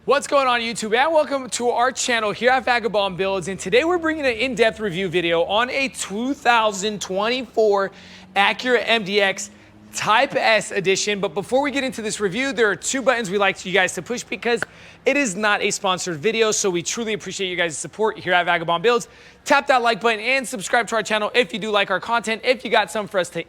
What's going on YouTube, and welcome to our channel here at Vagabond Builds, and today we're bringing an in-depth review video on a 2024 Acura MDX Type S edition. But before we get into this review, there are two buttons we like you guys to push because it is not a sponsored video, so we truly appreciate you guys' support here at Vagabond Builds. Tap that like button and subscribe to our channel if you do like our content. If you got something for us to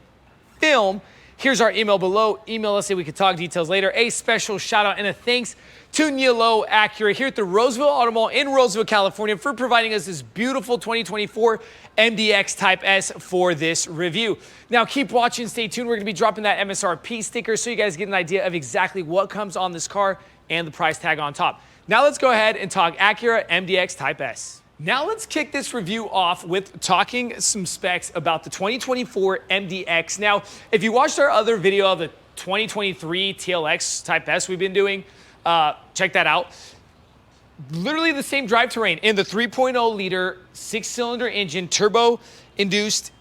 film, here's our email below. Email us so we can talk details later. A special shout out and a thanks to Nilo Acura here at the Roseville Auto Mall in Roseville, California for providing us this beautiful 2024 MDX Type S for this review. Now keep watching, stay tuned. We're gonna be dropping that MSRP sticker so you guys get an idea of exactly what comes on this car and the price tag on top. Now let's go ahead and talk Acura MDX Type S. Now let's kick this review off with talking some specs about the 2024 MDX. Now, if you watched our other video of the 2023 TLX Type S we've been doing, check that out. Literally the same drivetrain in the 3.0 liter 6-cylinder engine, turbo induced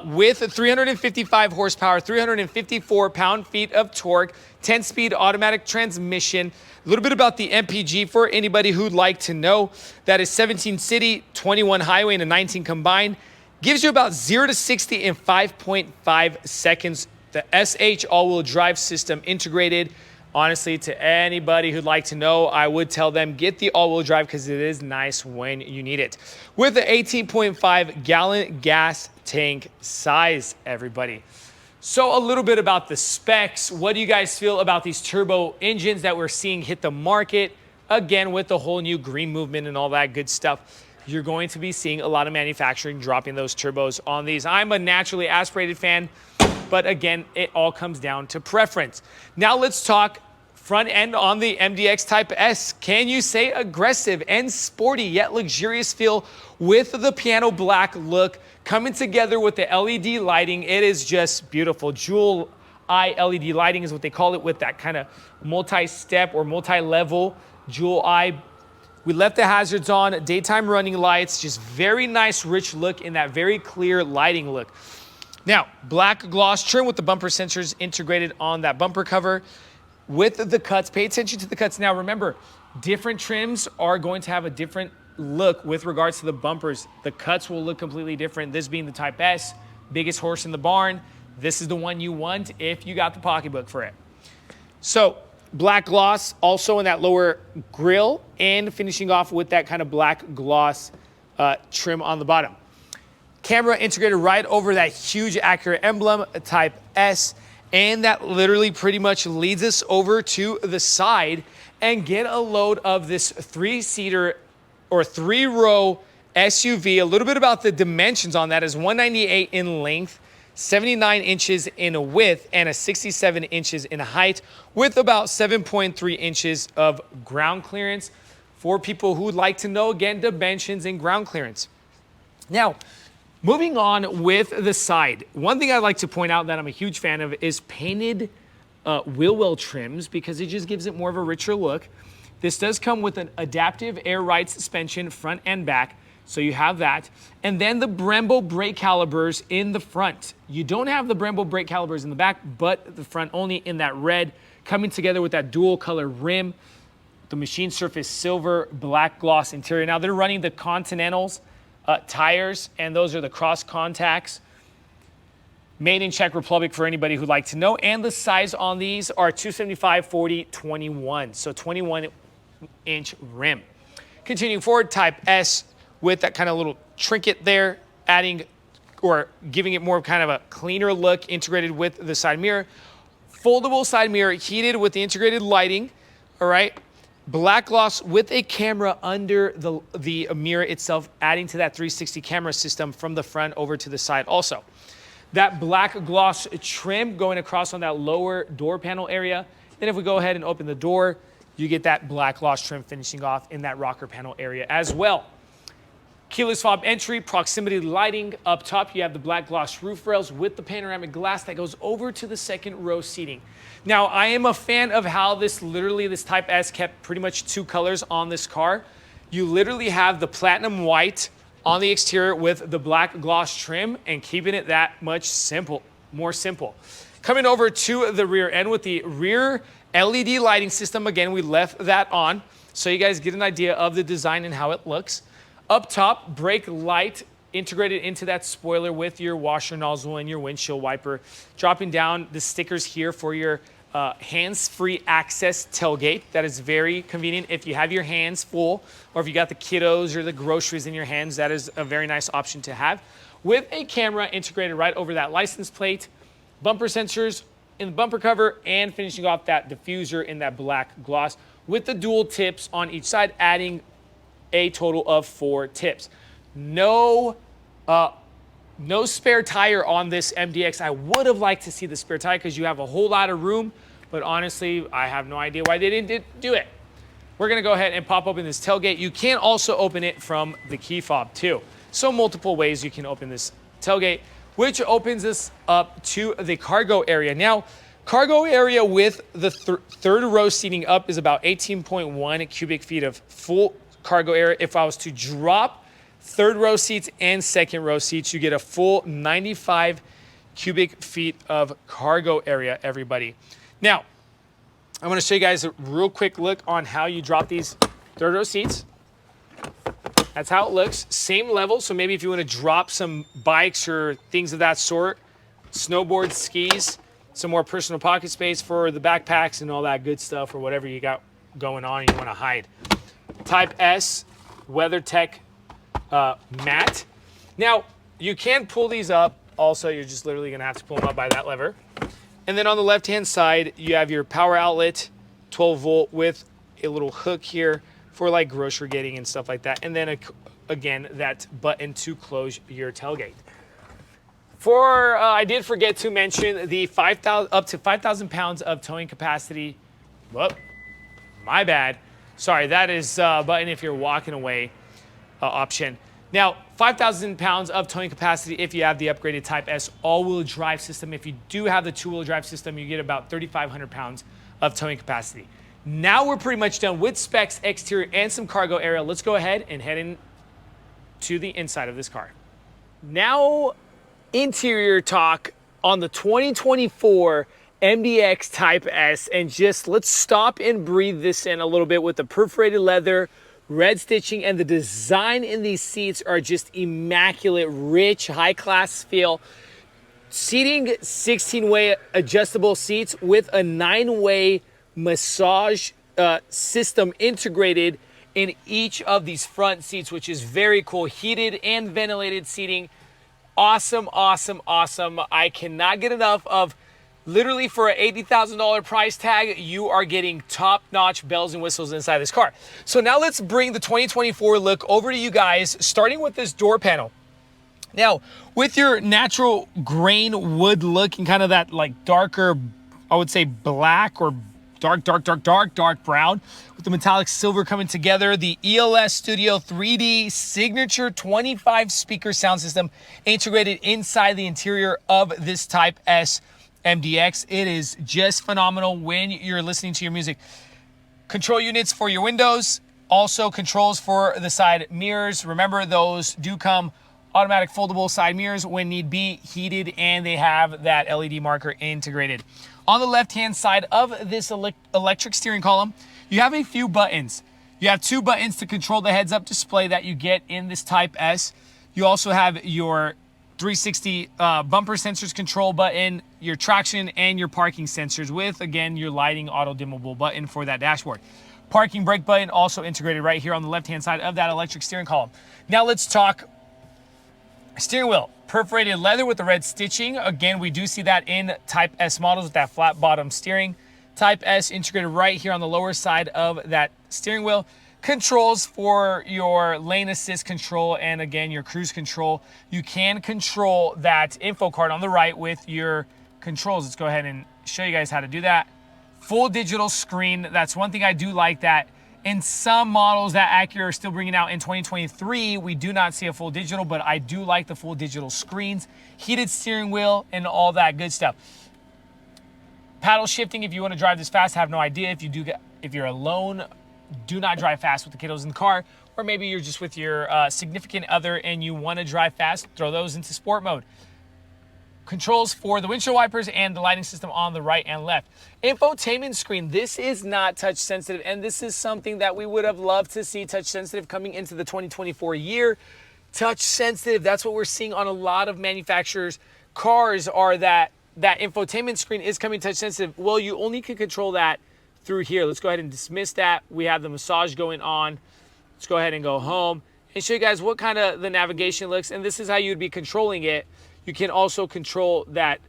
with 355 horsepower, 354 pound-feet of torque, 10-speed automatic transmission. A little bit about the MPG for anybody who'd like to know. That is 17 city, 21 highway, and a 19 combined. Gives you about 0 to 60 in 5.5 seconds. The SH all-wheel drive system integrated. Honestly, to anybody who'd like to know, I would tell them get the all-wheel drive because it is nice when you need it. With the 18.5 gallon gas tank size, everybody. So a little bit about the specs. What do you guys feel about these turbo engines that we're seeing hit the market? Again, with the whole new green movement and all that good stuff, you're going to be seeing a lot of manufacturing dropping those turbos on these. I'm a naturally aspirated fan, but again, it all comes down to preference. Now let's talk front end on the MDX Type S. Can you say aggressive and sporty yet luxurious feel with the piano black look coming together with the LED lighting? It is just beautiful. Jewel eye LED lighting is what they call it, with that kind of multi-step or multi-level jewel eye. We left the hazards on, daytime running lights, just very nice rich look in that very clear lighting look. Now, black gloss trim with the bumper sensors integrated on that bumper cover. With the cuts, pay attention to the cuts. Now remember, different trims are going to have a different look with regards to the bumpers. The cuts will look completely different. This being the Type S, biggest horse in the barn. This is the one you want if you got the pocketbook for it. So black gloss also in that lower grille, and finishing off with that kind of black gloss trim on the bottom. Camera integrated right over that huge Acura emblem, Type S. And that literally pretty much leads us over to the side and get a load of this 3-seater or 3-row SUV. A little bit about the dimensions on that is 198 in length, 79 inches in width, and a 67 inches in height, with about 7.3 inches of ground clearance for people who'd like to know, again, dimensions and ground clearance. Now, moving on with the side, one thing I'd like to point out that I'm a huge fan of is painted wheel well trims, because it just gives it more of a richer look. This does come with an adaptive air ride suspension front and back, so you have that. And then the Brembo brake calipers in the front. You don't have the Brembo brake calipers in the back, but the front only in that red, coming together with that dual color rim, the machine surface silver, black gloss interior. Now they're running the Continentals tires, and those are the cross contacts. Made in Czech Republic for anybody who'd like to know. And the size on these are 275, 40, 21. So 21-inch rim. Continuing forward, Type S with that kind of little trinket there, adding or giving it more kind of a cleaner look, integrated with the side mirror. Foldable side mirror, heated with the integrated lighting, all right? Black gloss with a camera under the mirror itself, adding to that 360 camera system from the front over to the side also. That black gloss trim going across on that lower door panel area. Then if we go ahead and open the door, you get that black gloss trim finishing off in that rocker panel area as well. Keyless fob entry, proximity lighting. Up top, you have the black gloss roof rails with the panoramic glass that goes over to the second row seating. Now, I am a fan of how this Type S kept pretty much 2 colors on this car. You literally have the platinum white on the exterior with the black gloss trim, and keeping it that much more simple. Coming over to the rear end with the rear LED lighting system, again, we left that on so you guys get an idea of the design and how it looks. Up top, brake light integrated into that spoiler with your washer nozzle and your windshield wiper. Dropping down the stickers here for your hands-free access tailgate. That is very convenient if you have your hands full or if you got the kiddos or the groceries in your hands. That is a very nice option to have. With a camera integrated right over that license plate, bumper sensors in the bumper cover, and finishing off that diffuser in that black gloss with the dual tips on each side, adding a total of 4 tips. No spare tire on this MDX. I would have liked to see the spare tire because you have a whole lot of room, but honestly, I have no idea why they didn't do it. We're gonna go ahead and pop open this tailgate. You can also open it from the key fob too. So multiple ways you can open this tailgate, which opens us up to the cargo area. Now, cargo area with the third row seating up is about 18.1 cubic feet of full cargo area. If I was to drop third row seats and second row seats, you get a full 95 cubic feet of cargo area, everybody. Now, I'm gonna show you guys a real quick look on how you drop these third row seats. That's how it looks, same level. So maybe if you wanna drop some bikes or things of that sort, snowboards, skis, some more personal pocket space for the backpacks and all that good stuff or whatever you got going on and you wanna hide. Type S, WeatherTech mat. Now, you can pull these up. Also, you're just literally gonna have to pull them up by that lever. And then on the left-hand side, you have your power outlet, 12 volt with a little hook here for like grocery getting and stuff like that. And then again, that button to close your tailgate. I did forget to mention the up to 5,000 pounds of towing capacity. Whoop, my bad. Sorry, that is button if you're walking away option. Now, 5,000 pounds of towing capacity if you have the upgraded Type S all-wheel drive system. If you do have the two-wheel drive system, you get about 3,500 pounds of towing capacity. Now we're pretty much done with specs, exterior, and some cargo area. Let's go ahead and head in to the inside of this car. Now, interior talk on the 2024 MDX Type S, and just let's stop and breathe this in a little bit with the perforated leather, red stitching, and the design in these seats are just immaculate, rich, high-class feel. Seating 16-way adjustable seats with a 9-way massage system integrated in each of these front seats, which is very cool. Heated and ventilated seating. Awesome, awesome, awesome. I cannot get enough of. Literally, for an $80,000 price tag, you are getting top-notch bells and whistles inside this car. So now let's bring the 2024 look over to you guys, starting with this door panel. Now, with your natural grain wood look and kind of that like darker, I would say black or dark brown with the metallic silver coming together, the ELS Studio 3D signature 25 speaker sound system integrated inside the interior of this Type S MDX. It is just phenomenal when you're listening to your music. Control units for your windows, also controls for the side mirrors. Remember, those do come automatic foldable side mirrors when need be, heated, and they have that LED marker integrated. On the left-hand side of this electric steering column, you have a few buttons. You have 2 buttons to control the heads-up display that you get in this Type S. You also have your 360 bumper sensors control button, your traction and your parking sensors with, again, your lighting auto dimmable button for that dashboard. Parking brake button also integrated right here on the left-hand side of that electric steering column. Now let's talk steering wheel. Perforated leather with the red stitching. Again, we do see that in Type S models with that flat bottom steering. Type S integrated right here on the lower side of that steering wheel. Controls for your lane assist control and again your cruise control. You can control that info card on the right with your controls. Let's go ahead and show you guys how to do that. Full digital screen. That's one thing I do like, that in some models that Acura are still bringing out in 2023, we do not see a full digital, but I do like the full digital screens, heated steering wheel, and all that good stuff. Paddle shifting if you want to drive this fast. I have no idea if you're alone. Do not drive fast with the kiddos in the car, or maybe you're just with your significant other and you want to drive fast, throw those into sport mode. controls for the windshield wipers and the lighting system on the right and left. Infotainment screen, this is not touch sensitive, and this is something that we would have loved to see touch sensitive coming into the 2024 year. Touch sensitive, that's what we're seeing on a lot of manufacturers' cars, are that infotainment screen is coming touch sensitive. Well, you only can control that through here. Let's go ahead and dismiss that. We have the massage going on. Let's go ahead and go home and show you guys what kind of the navigation looks, and this is how you'd be controlling it. You can also control that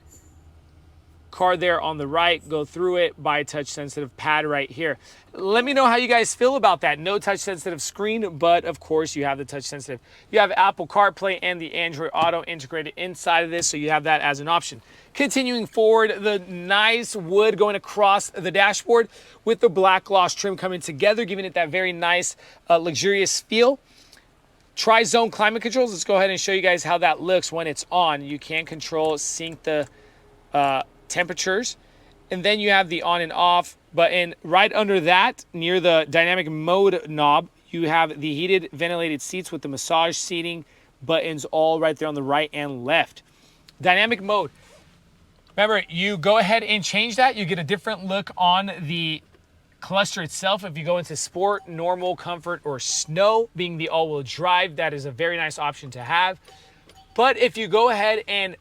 car there on the right, go through it by touch sensitive pad right here. Let me know how you guys feel about that. No touch sensitive screen, but of course you have the touch sensitive. You have Apple CarPlay and the Android Auto integrated inside of this, so you have that as an option. Continuing forward, the nice wood going across the dashboard with the black gloss trim coming together, giving it that very nice luxurious feel. Tri-zone climate controls. Let's go ahead and show you guys how that looks when it's on. You can control, sync the temperatures, and then you have the on and off button. Right under that, near the dynamic mode knob, you have the heated ventilated seats with the massage seating buttons all right there on the right and left. Dynamic mode. Remember, you go ahead and change that. You get a different look on the cluster itself. If you go into sport, normal, comfort, or snow, being the all-wheel drive, that is a very nice option to have. But if you go ahead and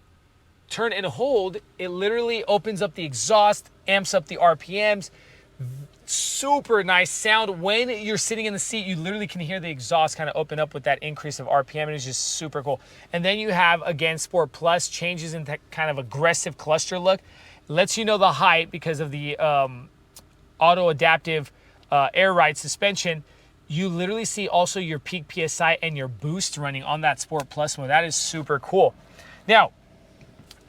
turn and hold, it literally opens up the exhaust, amps up the RPMs. Super nice sound. When you're sitting in the seat, you literally can hear the exhaust kind of open up with that increase of RPM, and it's just super cool. And then you have, again, Sport Plus, changes in that kind of aggressive cluster look. Lets you know the height because of the auto adaptive air ride suspension. You literally see also your peak PSI and your boost running on that Sport Plus mode. That is super cool. Now,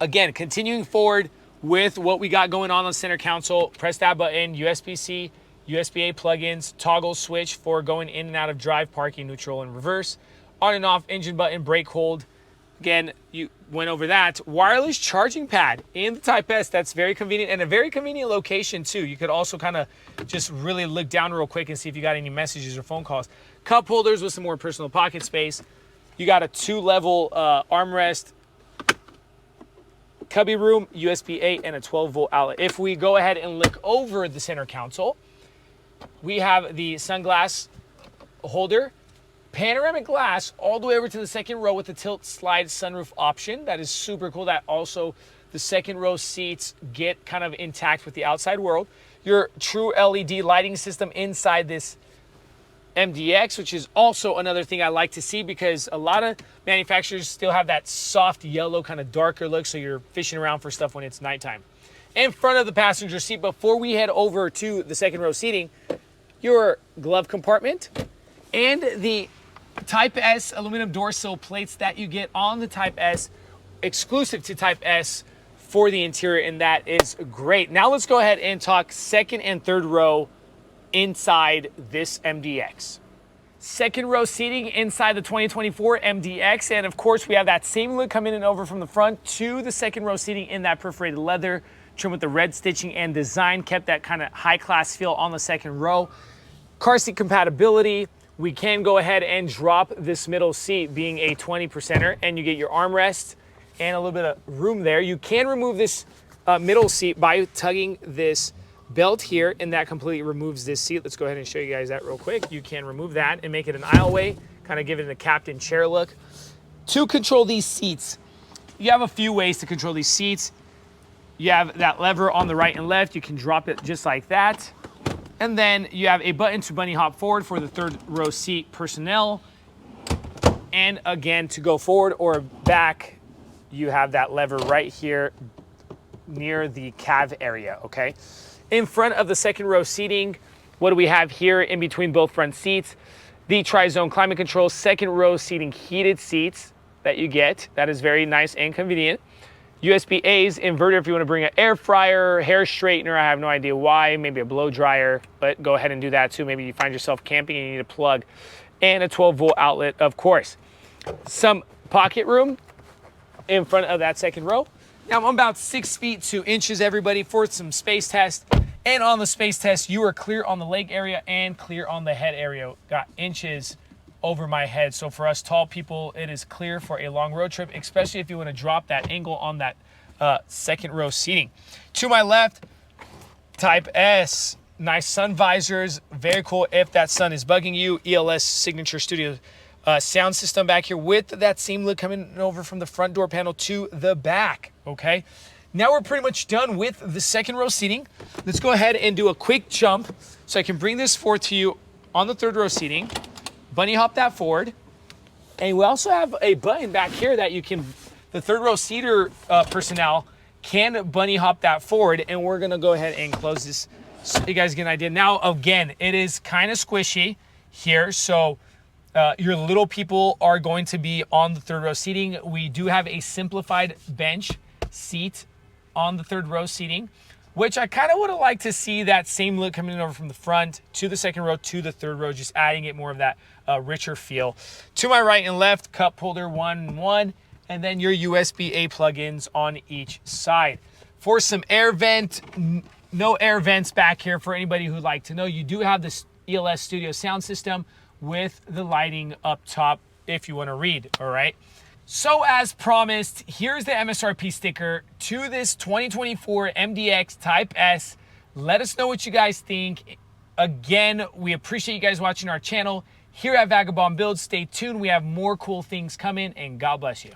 again, continuing forward with what we got going on the center console, press that button, USB-C, USB-A plugins, toggle switch for going in and out of drive, parking, neutral, and reverse, on and off engine button, brake hold. Again, you went over that. Wireless charging pad in the Type S. That's very convenient, and a very convenient location too. You could also kind of just really look down real quick and see if you got any messages or phone calls. Cup holders with some more personal pocket space. You got a 2-level armrest, cubby room, USB-A, and a 12-volt outlet. If we go ahead and look over the center console, we have the sunglass holder, panoramic glass all the way over to the second row with the tilt slide sunroof option. That is super cool. That also, the second row seats get kind of intact with the outside world. Your true LED lighting system inside this MDX, which is also another thing I like to see, because a lot of manufacturers still have that soft yellow, kind of darker look, so you're fishing around for stuff when it's nighttime. In front of the passenger seat, before we head over to the second row seating, your glove compartment and the Type S aluminum door sill plates that you get on the Type S, exclusive to Type S for the interior, and that is great. Now let's go ahead and talk second and third row inside this MDX. Second row seating inside the 2024 MDX, and of course we have that same look coming in over from the front to the second row seating in that perforated leather trim with the red stitching and design. Kept that kind of high class feel on the second row. Car seat compatibility. We can go ahead and drop this middle seat, being a 20%er, and you get your armrest and a little bit of room there. You can remove this middle seat by tugging this belt here, and that completely removes this seat. Let's go ahead and show you guys that real quick. You can remove that and make it an aisleway, kind of give it a captain chair look. To control these seats, you have a few ways to control these seats. You have that lever on the right and left. You can drop it just like that. And then you have a button to bunny hop forward for the third row seat personnel. And again, to go forward or back, you have that lever right here near the cab area, okay? In front of the second row seating, what do we have here in between both front seats? The tri-zone climate control, second row seating heated seats that you get. That is very nice and convenient. USB-A's inverter if you want to bring an air fryer, hair straightener, I have no idea why, maybe a blow dryer, but go ahead and do that too. Maybe you find yourself camping and you need a plug. And a 12-volt outlet, of course. Some pocket room in front of that second row. Now I'm about 6 feet 2 inches, everybody, for some space test. And on the space test, you are clear on the leg area and clear on the head area. Got inches over my head. So for us tall people, it is clear for a long road trip, especially if you want to drop that angle on that second row seating. To my left, Type S, nice sun visors, very cool if that sun is bugging you. ELS Signature Studio sound system back here with that same look coming over from the front door panel to the back, okay? Now we're pretty much done with the second row seating. Let's go ahead and do a quick jump so I can bring this forward to you on the third row seating. Bunny hop that forward. And we also have a button back here that you can, the third row seater personnel can bunny hop that forward, and we're gonna go ahead and close this so you guys get an idea. Now, again, it is kind of squishy here, so your little people are going to be on the third row seating. We do have a simplified bench seat on the third row seating, which I kind of would have liked to see that same look coming over from the front to the second row to the third row, just adding it more of that richer feel. To my right and left, cup holder 1 and 1, and then your USB-A plugins on each side. For some air vent, no air vents back here for anybody who'd like to know. You do have this ELS Studio sound system with the lighting up top if you want to read, all right? So as promised, here's the MSRP sticker to this 2024 MDX Type S. Let us know what you guys think. Again, we appreciate you guys watching our channel here at Vagabond Builds. Stay tuned. We have more cool things coming, and God bless you.